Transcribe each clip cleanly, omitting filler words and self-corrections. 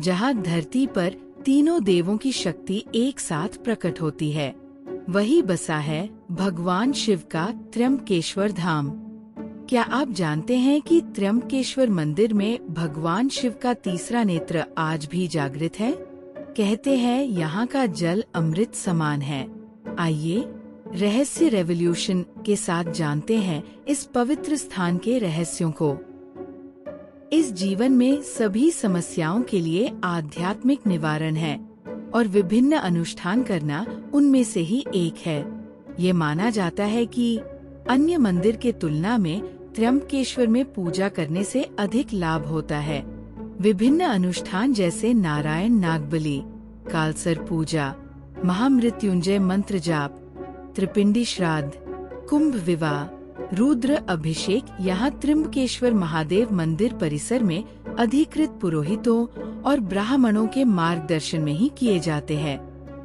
जहाँ धरती पर तीनों देवों की शक्ति एक साथ प्रकट होती है। वही बसा है भगवान शिव का त्र्यंबकेश्वर धाम। क्या आप जानते हैं कि त्र्यंबकेश्वर मंदिर में भगवान शिव का तीसरा नेत्र आज भी जागृत है? कहते हैं यहाँ का जल अमृत समान है। आइए रहस्य रेवोल्यूशन के साथ जानते हैं इस पवित्र स्थान के रहस्यों को। इस जीवन में सभी समस्याओं के लिए आध्यात्मिक निवारण है और विभिन्न अनुष्ठान करना उनमें से ही एक है। ये माना जाता है कि अन्य मंदिर के तुलना में त्र्यंबकेश्वर में पूजा करने से अधिक लाभ होता है। विभिन्न अनुष्ठान जैसे नारायण नागबली, कालसर पूजा, महामृत्युंजय मंत्र जाप, त्रिपिंडी श्राद्ध, कुंभ विवाह, रुद्र अभिषेक यहाँ त्र्यंबकेश्वर महादेव मंदिर परिसर में अधिकृत पुरोहितों और ब्राह्मणों के मार्गदर्शन में ही किए जाते हैं।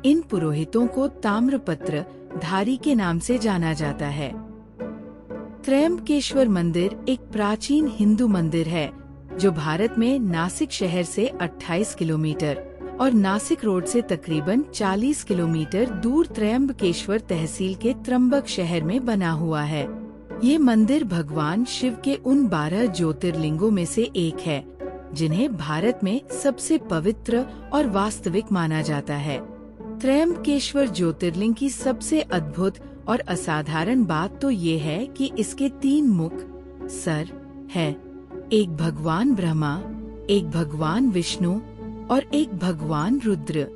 इन पुरोहितों को ताम्रपत्र धारी के नाम से जाना जाता है। त्र्यंबकेश्वर मंदिर एक प्राचीन हिंदू मंदिर है जो भारत में नासिक शहर से 28 किलोमीटर और नासिक रोड से तकरीबन 40 किलोमीटर दूर त्र्यंबकेश्वर तहसील के त्र्यंबक शहर में बना हुआ है। ये मंदिर भगवान शिव के उन 12 ज्योतिर्लिंगों में से एक है जिन्हें भारत में सबसे पवित्र और वास्तविक माना जाता है। त्र्यंबकेश्वर ज्योतिर्लिंग की सबसे अद्भुत और असाधारण बात तो ये है कि इसके 3 मुख सर है, एक भगवान ब्रह्मा, एक भगवान विष्णु और एक भगवान रुद्र।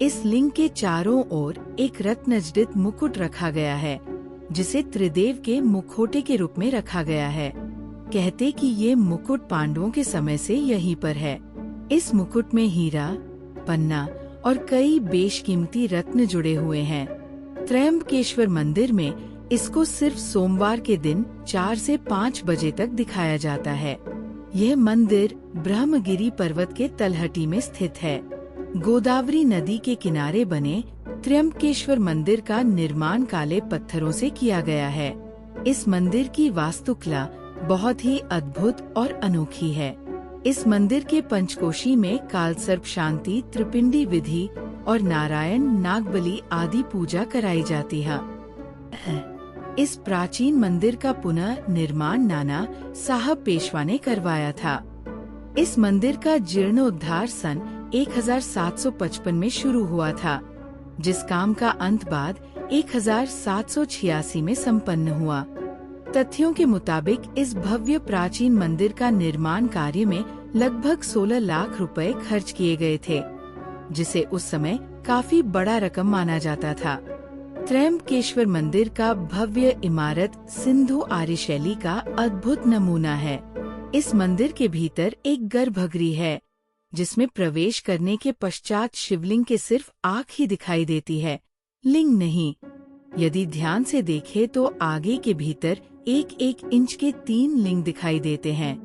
इस लिंग के चारों ओर एक रत्नजडित मुकुट रखा गया है जिसे त्रिदेव के मुखौटे के रूप में रखा गया है। कहते कि ये मुकुट पांडवों के समय से यहीं पर है। इस मुकुट में हीरा, पन्ना और कई बेशकीमती रत्न जुड़े हुए हैं। त्र्यंबकेश्वर मंदिर में इसको सिर्फ सोमवार के दिन 4 से 5 बजे तक दिखाया जाता है। यह मंदिर ब्रह्मगिरी पर्वत के तलहटी में स्थित है। गोदावरी नदी के किनारे बने त्र्यंबकेश्वर मंदिर का निर्माण काले पत्थरों से किया गया है। इस मंदिर की वास्तुकला बहुत ही अद्भुत और अनोखी है। इस मंदिर के पंचकोशी में कालसर्प शांति, त्रिपिंडी विधि और नारायण नागबली आदि पूजा कराई जाती है। इस प्राचीन मंदिर का पुनः निर्माण नाना साहब पेशवा ने करवाया था। इस मंदिर का जीर्णोद्धार सन 1755 में शुरू हुआ था, जिस काम का अंत बाद 1786 में संपन्न हुआ। तथ्यों के मुताबिक इस भव्य प्राचीन मंदिर का निर्माण कार्य में लगभग 16 लाख रुपए खर्च किए गए थे, जिसे उस समय काफी बड़ा रकम माना जाता था। त्र्यंबकेश्वर मंदिर का भव्य इमारत सिंधु आर्य शैली का अद्भुत नमूना है। इस मंदिर के भीतर एक गर्भगृह है जिसमें प्रवेश करने के पश्चात शिवलिंग के सिर्फ आँख ही दिखाई देती है, लिंग नहीं। यदि ध्यान से देखें तो आगे के भीतर 1-1 इंच के 3 लिंग दिखाई देते हैं।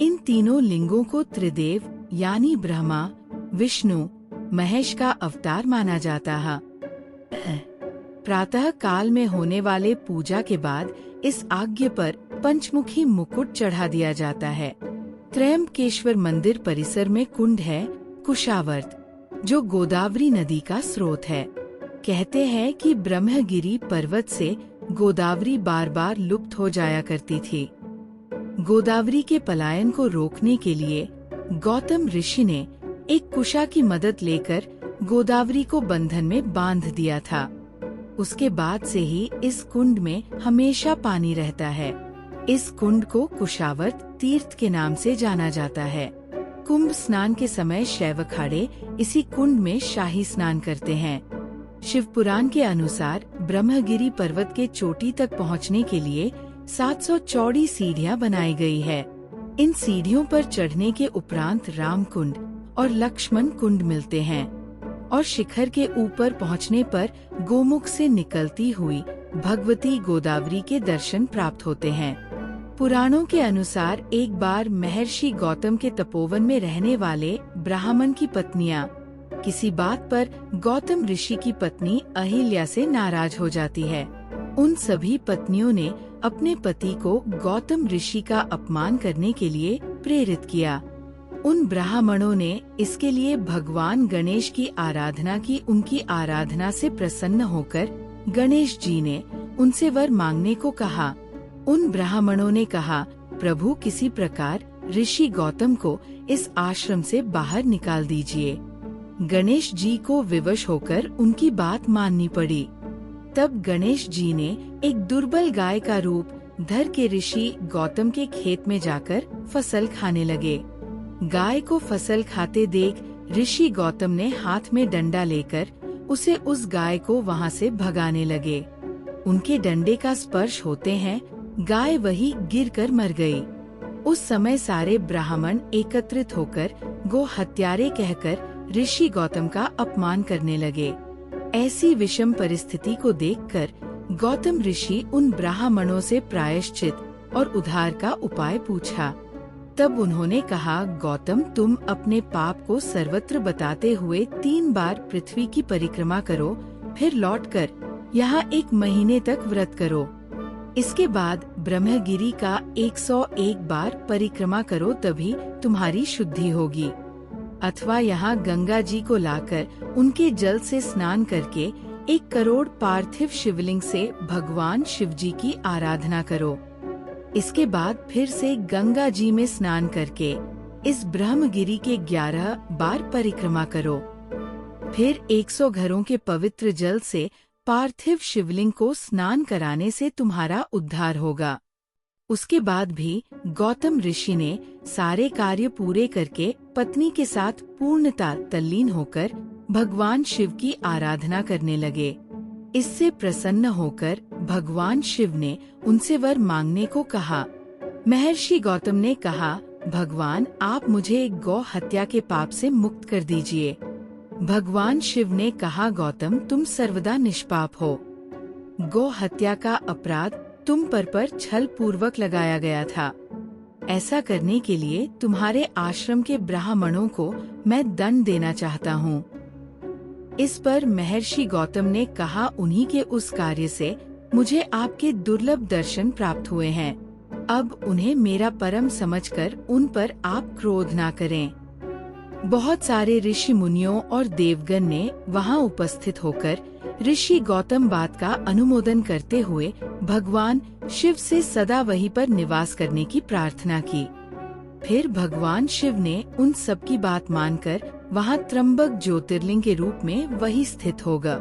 इन तीनों लिंगों को त्रिदेव यानी ब्रह्मा, विष्णु, महेश का अवतार माना जाता है। प्रातः काल में होने वाले पूजा के बाद इस आज्ञ पर पंचमुखी मुकुट चढ़ा दिया जाता है। त्र्यंबकेश्वर मंदिर परिसर में कुंड है कुशावर्त, जो गोदावरी नदी का स्रोत है। कहते हैं कि ब्रह्मगिरी पर्वत से गोदावरी बार बार लुप्त हो जाया करती थी। गोदावरी के पलायन को रोकने के लिए गौतम ऋषि ने एक कुशा की मदद लेकर गोदावरी को बंधन में बांध दिया था। उसके बाद से ही इस कुंड में हमेशा पानी रहता है। इस कुंड को कुशावर्त तीर्थ के नाम से जाना जाता है। कुंभ स्नान के समय शैव अखाड़े इसी कुंड में शाही स्नान करते हैं। शिव पुराण के अनुसार ब्रह्मगिरी पर्वत के चोटी तक पहुंचने के लिए 700 चौड़ी सीढ़ियां बनाई गई है। इन सीढ़ियों पर चढ़ने के उपरांत राम कुंड और लक्ष्मण कुंड मिलते हैं और शिखर के ऊपर पहुंचने पर गोमुख से निकलती हुई भगवती गोदावरी के दर्शन प्राप्त होते हैं। पुराणों के अनुसार एक बार महर्षि गौतम के तपोवन में रहने वाले ब्राह्मण की पत्नियां किसी बात पर गौतम ऋषि की पत्नी अहिल्या से नाराज हो जाती है। उन सभी पत्नियों ने अपने पति को गौतम ऋषि का अपमान करने के लिए प्रेरित किया। उन ब्राह्मणों ने इसके लिए भगवान गणेश की आराधना की। उनकी आराधना से प्रसन्न होकर गणेश जी ने उनसे वर मांगने को कहा। उन ब्राह्मणों ने कहा, प्रभु किसी प्रकार ऋषि गौतम को इस आश्रम से बाहर निकाल दीजिए। गणेश जी को विवश होकर उनकी बात माननी पड़ी। तब गणेश जी ने एक दुर्बल गाय का रूप धर के ऋषि गौतम के खेत में जाकर फसल खाने लगे। गाय को फसल खाते देख ऋषि गौतम ने हाथ में डंडा लेकर उस गाय को वहां से भगाने लगे। उनके डंडे का स्पर्श होते हैं गाय वही गिरकर मर गई। उस समय सारे ब्राह्मण एकत्रित होकर गो हत्यारे कहकर ऋषि गौतम का अपमान करने लगे। ऐसी विषम परिस्थिति को देखकर गौतम ऋषि उन ब्राह्मणों से प्रायश्चित और उद्धार का उपाय पूछा। तब उन्होंने कहा, गौतम तुम अपने पाप को सर्वत्र बताते हुए 3 बार पृथ्वी की परिक्रमा करो, फिर लौटकर यहाँ 1 महीने तक व्रत करो। इसके बाद ब्रह्मगिरी का 101 बार परिक्रमा करो, तभी तुम्हारी शुद्धि होगी। अथवा यहाँ गंगा जी को लाकर उनके जल से स्नान करके 1 करोड़ पार्थिव शिवलिंग से भगवान शिव जी की आराधना करो। इसके बाद फिर से गंगा जी में स्नान करके इस ब्रह्मगिरी के 11 बार परिक्रमा करो। फिर 100 घरों के पवित्र जल से पार्थिव शिवलिंग को स्नान कराने से तुम्हारा उद्धार होगा। उसके बाद भी गौतम ऋषि ने सारे कार्य पूरे करके पत्नी के साथ पूर्णता तल्लीन होकर भगवान शिव की आराधना करने लगे। इससे प्रसन्न होकर भगवान शिव ने उनसे वर मांगने को कहा। महर्षि गौतम ने कहा, भगवान आप मुझे गौ हत्या के पाप से मुक्त कर दीजिए। भगवान शिव ने कहा, गौतम तुम सर्वदा निष्पाप हो। गौ हत्या का अपराध तुम पर छल पूर्वक लगाया गया था। ऐसा करने के लिए तुम्हारे आश्रम के ब्राह्मणों को मैं दंड देना चाहता हूँ। इस पर महर्षि गौतम ने कहा, उन्हीं के उस कार्य से मुझे आपके दुर्लभ दर्शन प्राप्त हुए हैं। अब उन्हें मेरा परम समझकर उन पर आप क्रोध ना करें। बहुत सारे ऋषि मुनियों और देवगण ने वहां उपस्थित होकर ऋषि गौतम बात का अनुमोदन करते हुए भगवान शिव से सदा वहीं पर निवास करने की प्रार्थना की। फिर भगवान शिव ने उन सब की बात मानकर वहां त्र्यंबक ज्योतिर्लिंग के रूप में वही स्थित होगा।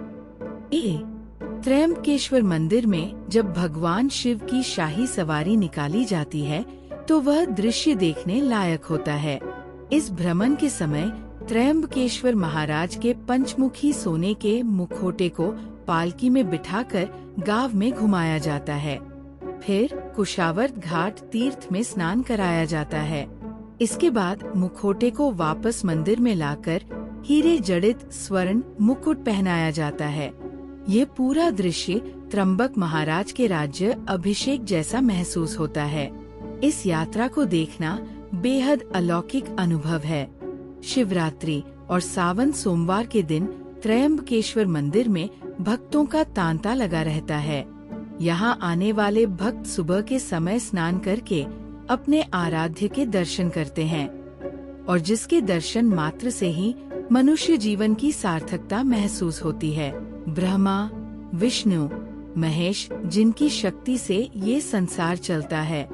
त्र्यंबकेश्वर मंदिर में जब भगवान शिव की शाही सवारी निकाली जाती है तो वह दृश्य देखने लायक होता है। इस भ्रमण के समय त्र्यंबकेश्वर महाराज के पंचमुखी सोने के मुखौटे को पालकी में बिठाकर गांव में घुमाया जाता है। फिर कुशावर्त घाट तीर्थ में स्नान कराया जाता है। इसके बाद मुखौटे को वापस मंदिर में लाकर हीरे जड़ित स्वर्ण मुकुट पहनाया जाता है। ये पूरा दृश्य त्र्यंबक महाराज के राज्य अभिषेक जैसा महसूस होता है। इस यात्रा को देखना बेहद अलौकिक अनुभव है। शिवरात्रि और सावन सोमवार के दिन त्र्यंबकेश्वर मंदिर में भक्तों का तांता लगा रहता है। यहाँ आने वाले भक्त सुबह के समय स्नान करके अपने आराध्य के दर्शन करते हैं और जिसके दर्शन मात्र से ही मनुष्य जीवन की सार्थकता महसूस होती है। ब्रह्मा, विष्णु, महेश जिनकी शक्ति से ये संसार चलता है।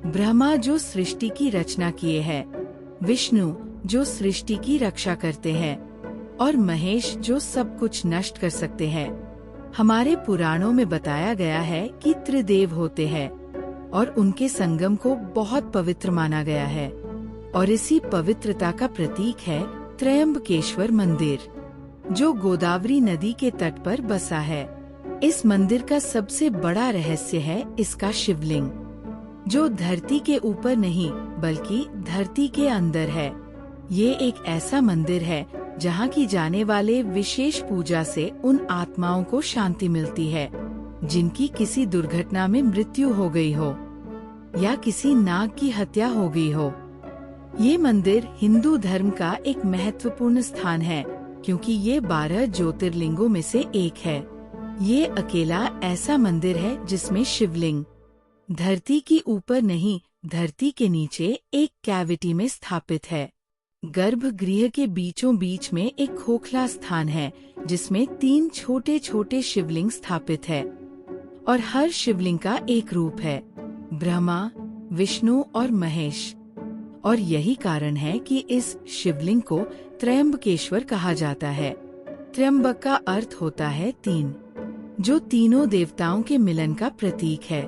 ब्रह्मा जो सृष्टि की रचना किए हैं, विष्णु जो सृष्टि की रक्षा करते हैं और महेश जो सब कुछ नष्ट कर सकते हैं। हमारे पुराणों में बताया गया है कि त्रिदेव होते हैं और उनके संगम को बहुत पवित्र माना गया है और इसी पवित्रता का प्रतीक है त्र्यंबकेश्वर मंदिर, जो गोदावरी नदी के तट पर बसा है। इस मंदिर का सबसे बड़ा रहस्य है इसका शिवलिंग, जो धरती के ऊपर नहीं बल्कि धरती के अंदर है। ये एक ऐसा मंदिर है जहाँ की जाने वाले विशेष पूजा से उन आत्माओं को शांति मिलती है जिनकी किसी दुर्घटना में मृत्यु हो गई हो या किसी नाग की हत्या हो गई हो। ये मंदिर हिंदू धर्म का एक महत्वपूर्ण स्थान है क्योंकि ये 12 ज्योतिर्लिंगों में से एक है। ये अकेला ऐसा मंदिर है जिसमें शिवलिंग धरती की ऊपर नहीं, धरती के नीचे एक कैविटी में स्थापित है। गर्भगृह के बीचों बीच में एक खोखला स्थान है जिसमें 3 छोटे छोटे शिवलिंग स्थापित है और हर शिवलिंग का एक रूप है, ब्रह्मा, विष्णु और महेश। और यही कारण है कि इस शिवलिंग को त्रयंबकेश्वर कहा जाता है। त्र्यंबक का अर्थ होता है 3, जो तीनों देवताओं के मिलन का प्रतीक है।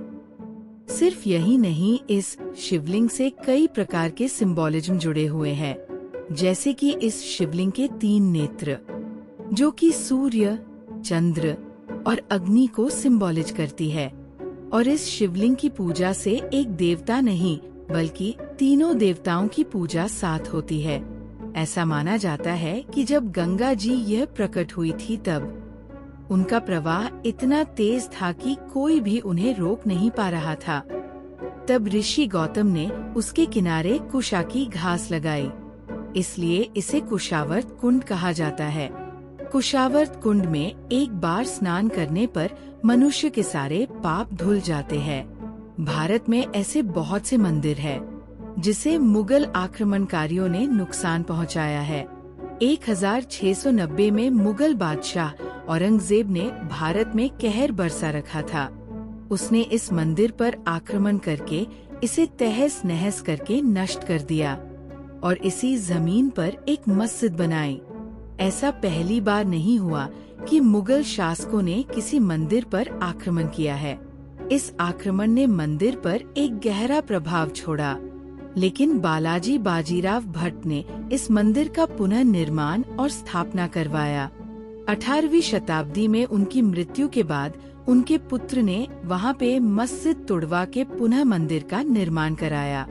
सिर्फ यही नहीं, इस शिवलिंग से कई प्रकार के सिंबोलिज्म जुड़े हुए हैं, जैसे कि इस शिवलिंग के 3 नेत्र, जो कि सूर्य, चंद्र और अग्नि को सिंबोलिज करती है। और इस शिवलिंग की पूजा से एक देवता नहीं बल्कि तीनों देवताओं की पूजा साथ होती है। ऐसा माना जाता है कि जब गंगा जी यह प्रकट हुई थी तब उनका प्रवाह इतना तेज था कि कोई भी उन्हें रोक नहीं पा रहा था। तब ऋषि गौतम ने उसके किनारे कुशा की घास लगाई, इसलिए इसे कुशावर्त कुंड कहा जाता है। कुशावर्त कुंड में एक बार स्नान करने पर मनुष्य के सारे पाप धुल जाते हैं। भारत में ऐसे बहुत से मंदिर हैं जिसे मुगल आक्रमणकारियों ने नुकसान पहुंचाया है। 1690 में मुगल बादशाह औरंगजेब ने भारत में कहर बरसा रखा था। उसने इस मंदिर पर आक्रमण करके इसे तहस नहस करके नष्ट कर दिया और इसी जमीन पर एक मस्जिद बनाई। ऐसा पहली बार नहीं हुआ कि मुगल शासकों ने किसी मंदिर पर आक्रमण किया है। इस आक्रमण ने मंदिर पर एक गहरा प्रभाव छोड़ा, लेकिन बालाजी बाजीराव भट्ट ने इस मंदिर का पुनर्निर्माण और स्थापना करवाया। 18वीं शताब्दी में उनकी मृत्यु के बाद उनके पुत्र ने वहां पे मस्जिद तुड़वा के पुनः मंदिर का निर्माण कराया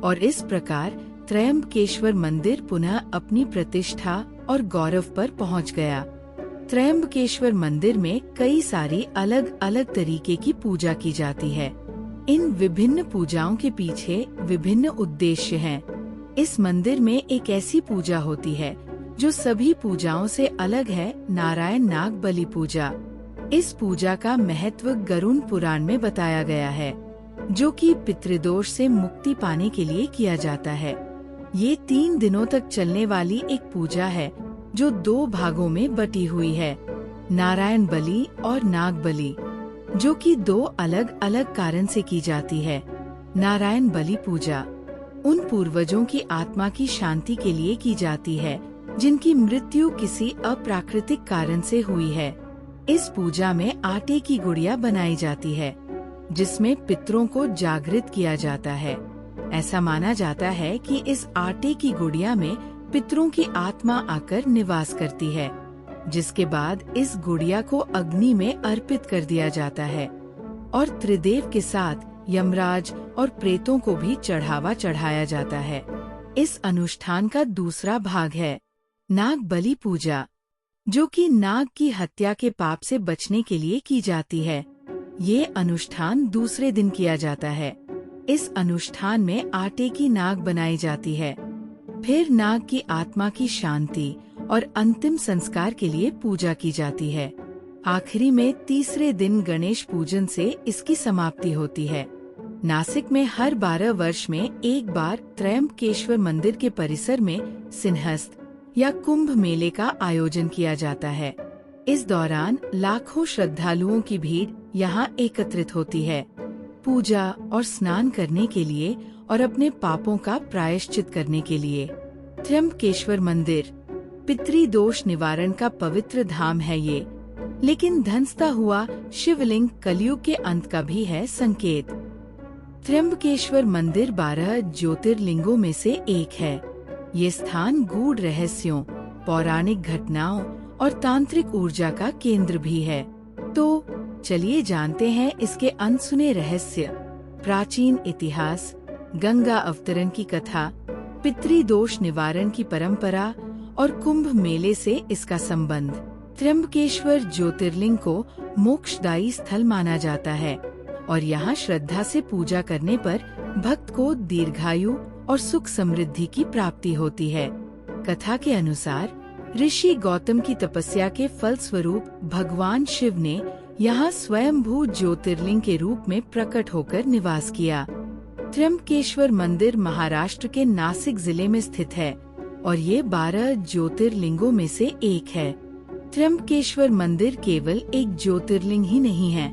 और इस प्रकार त्रयंबकेश्वर मंदिर पुनः अपनी प्रतिष्ठा और गौरव पर पहुंच गया। त्रयंबकेश्वर मंदिर में कई सारी अलग अलग तरीके की पूजा की जाती है। इन विभिन्न पूजाओं के पीछे विभिन्न उद्देश्य हैं। इस मंदिर में एक ऐसी पूजा होती है जो सभी पूजाओं से अलग है, नारायण नाग बलि पूजा। इस पूजा का महत्व गरुड़ पुराण में बताया गया है, जो कि पितृदोष से मुक्ति पाने के लिए किया जाता है। ये 3 दिनों तक चलने वाली एक पूजा है जो 2 भागों में बटी हुई है, नारायण बलि और नाग बलि, जो कि 2 अलग अलग कारण से की जाती है। नारायण बलि पूजा उन पूर्वजों की आत्मा की शांति के लिए की जाती है जिनकी मृत्यु किसी अप्राकृतिक कारण से हुई है। इस पूजा में आटे की गुड़िया बनाई जाती है जिसमें पितरों को जागृत किया जाता है। ऐसा माना जाता है कि इस आटे की गुड़िया में पितरों की आत्मा आकर निवास करती है, जिसके बाद इस गुड़िया को अग्नि में अर्पित कर दिया जाता है और त्रिदेव के साथ यमराज और प्रेतों को भी चढ़ावा चढ़ाया जाता है। इस अनुष्ठान का दूसरा भाग है नाग बलि पूजा, जो कि नाग की हत्या के पाप से बचने के लिए की जाती है। ये अनुष्ठान दूसरे दिन किया जाता है। इस अनुष्ठान में आटे की नाग बनाई जाती है। फिर नाग की आत्मा की शांति और अंतिम संस्कार के लिए पूजा की जाती है। आखिरी में तीसरे दिन गणेश पूजन से इसकी समाप्ति होती है। नासिक में हर 12 वर्ष में एक बार त्रयंबकेश्वर मंदिर के परिसर में सिंहस्थ या कुंभ मेले का आयोजन किया जाता है। इस दौरान लाखों श्रद्धालुओं की भीड़ यहाँ एकत्रित होती है, पूजा और स्नान करने के लिए और अपने पापों का प्रायश्चित करने के लिए। त्रयंबकेश्वर मंदिर पितृदोष निवारण का पवित्र धाम है ये, लेकिन धंसता हुआ शिवलिंग कलयुग के अंत का भी है संकेत। त्रयंबकेश्वर मंदिर 12 ज्योतिर्लिंगों में से एक है। ये स्थान गूढ़ रहस्यों, पौराणिक घटनाओं और तांत्रिक ऊर्जा का केंद्र भी है। तो चलिए जानते हैं इसके अनसुने रहस्य, प्राचीन इतिहास, गंगा अवतरण की कथा, पितृदोष निवारण की परंपरा और कुंभ मेले से इसका संबंध। त्रयंबकेश्वर ज्योतिर्लिंग को मोक्षदायी स्थल माना जाता है और यहाँ श्रद्धा से पूजा करने पर भक्त को दीर्घायु और सुख समृद्धि की प्राप्ति होती है। कथा के अनुसार ऋषि गौतम की तपस्या के फलस्वरूप भगवान शिव ने यहाँ स्वयंभू ज्योतिर्लिंग के रूप में प्रकट होकर निवास किया। त्रयंबकेश्वर मंदिर महाराष्ट्र के नासिक जिले में स्थित है और ये 12 ज्योतिर्लिंगों में से एक है। त्र्यंबकेश्वर मंदिर केवल एक ज्योतिर्लिंग ही नहीं है,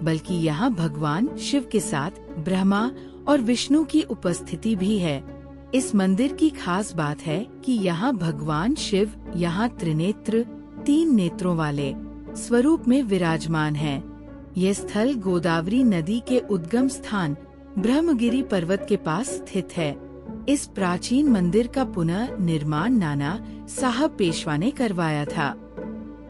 बल्कि यहाँ भगवान शिव के साथ ब्रह्मा और विष्णु की उपस्थिति भी है। इस मंदिर की खास बात है कि यहाँ भगवान शिव यहाँ त्रिनेत्र 3 नेत्रों वाले स्वरूप में विराजमान हैं। यह स्थल गोदावरी नदी के उद्गम स्थान ब्रह्मगिरी पर्वत के पास स्थित है। इस प्राचीन मंदिर का पुनः निर्माण नाना साहब पेशवा ने करवाया था।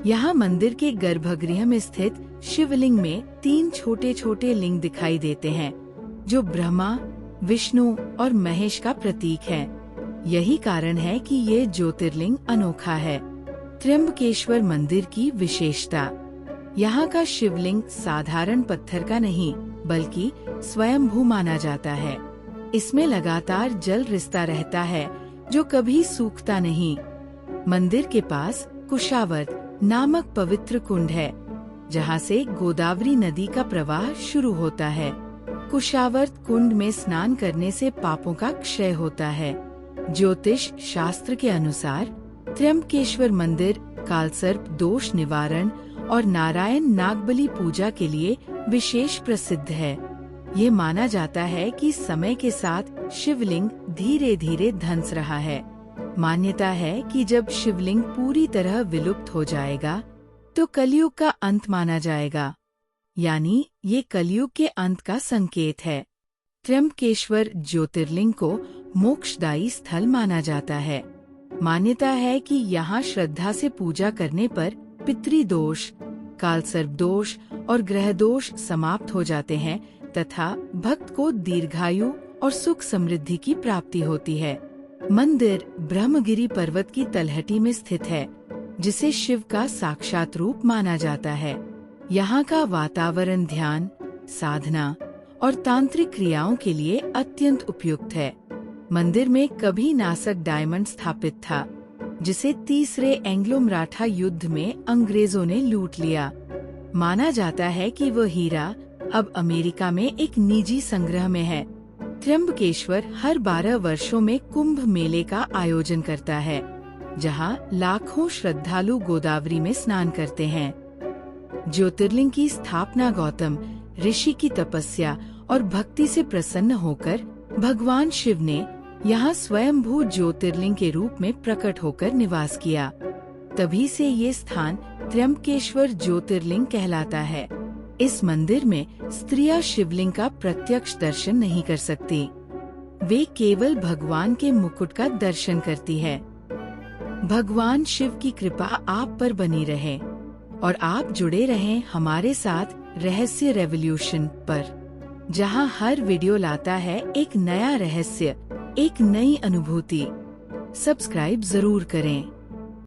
यहाँ मंदिर के गर्भगृह में स्थित शिवलिंग में 3 छोटे छोटे लिंग दिखाई देते हैं, जो ब्रह्मा, विष्णु और महेश का प्रतीक है। यही कारण है कि ये ज्योतिर्लिंग अनोखा है। त्र्यंबकेश्वर मंदिर की विशेषता, यहाँ का शिवलिंग साधारण पत्थर का नहीं बल्कि स्वयंभू माना जाता है। इसमें लगातार जल रिसता रहता है, जो कभी सूखता नहीं। मंदिर के पास कुशावर्त नामक पवित्र कुंड है, जहाँ से गोदावरी नदी का प्रवाह शुरू होता है। कुशावर्त कुंड में स्नान करने से पापों का क्षय होता है। ज्योतिष शास्त्र के अनुसार त्र्यंबकेश्वर मंदिर कालसर्प दोष निवारण और नारायण नागबली पूजा के लिए विशेष प्रसिद्ध है। ये माना जाता है कि समय के साथ शिवलिंग धीरे धीरे धंस रहा है। मान्यता है कि जब शिवलिंग पूरी तरह विलुप्त हो जाएगा तो कलयुग का अंत माना जाएगा, यानी ये कलयुग के अंत का संकेत है। त्र्यंबकेश्वर ज्योतिर्लिंग को मोक्षदायी स्थल माना जाता है। मान्यता है कि यहाँ श्रद्धा से पूजा करने पर पितृदोष, कालसर्प दोष और ग्रह दोष समाप्त हो जाते हैं तथा भक्त को दीर्घायु और सुख समृद्धि की प्राप्ति होती है। मंदिर ब्रह्मगिरी पर्वत की तलहटी में स्थित है, जिसे शिव का साक्षात रूप माना जाता है। यहाँ का वातावरण ध्यान, साधना और तांत्रिक क्रियाओं के लिए अत्यंत उपयुक्त है। मंदिर में कभी नासक डायमंड स्थापित था, जिसे तीसरे एंग्लो मराठा युद्ध में अंग्रेजों ने लूट लिया। माना जाता है कि वह हीरा अब अमेरिका में एक निजी संग्रह में है। त्र्यंबकेश्वर हर 12 वर्षों में कुंभ मेले का आयोजन करता है, जहां लाखों श्रद्धालु गोदावरी में स्नान करते हैं। ज्योतिर्लिंग की स्थापना गौतम ऋषि की तपस्या और भक्ति से प्रसन्न होकर भगवान शिव ने यहाँ स्वयंभू ज्योतिर्लिंग के रूप में प्रकट होकर निवास किया। तभी से ये स्थान त्र्यंबकेश्वर ज्योतिर्लिंग कहलाता है। इस मंदिर में स्त्रियां शिवलिंग का प्रत्यक्ष दर्शन नहीं कर सकती। वे केवल भगवान के मुकुट का दर्शन करती है। भगवान शिव की कृपा आप पर बनी रहे और आप जुड़े रहें हमारे साथ रहस्य रेवोल्यूशन पर, जहां हर वीडियो लाता है एक नया रहस्य, एक नई अनुभूति। सब्सक्राइब जरूर करें।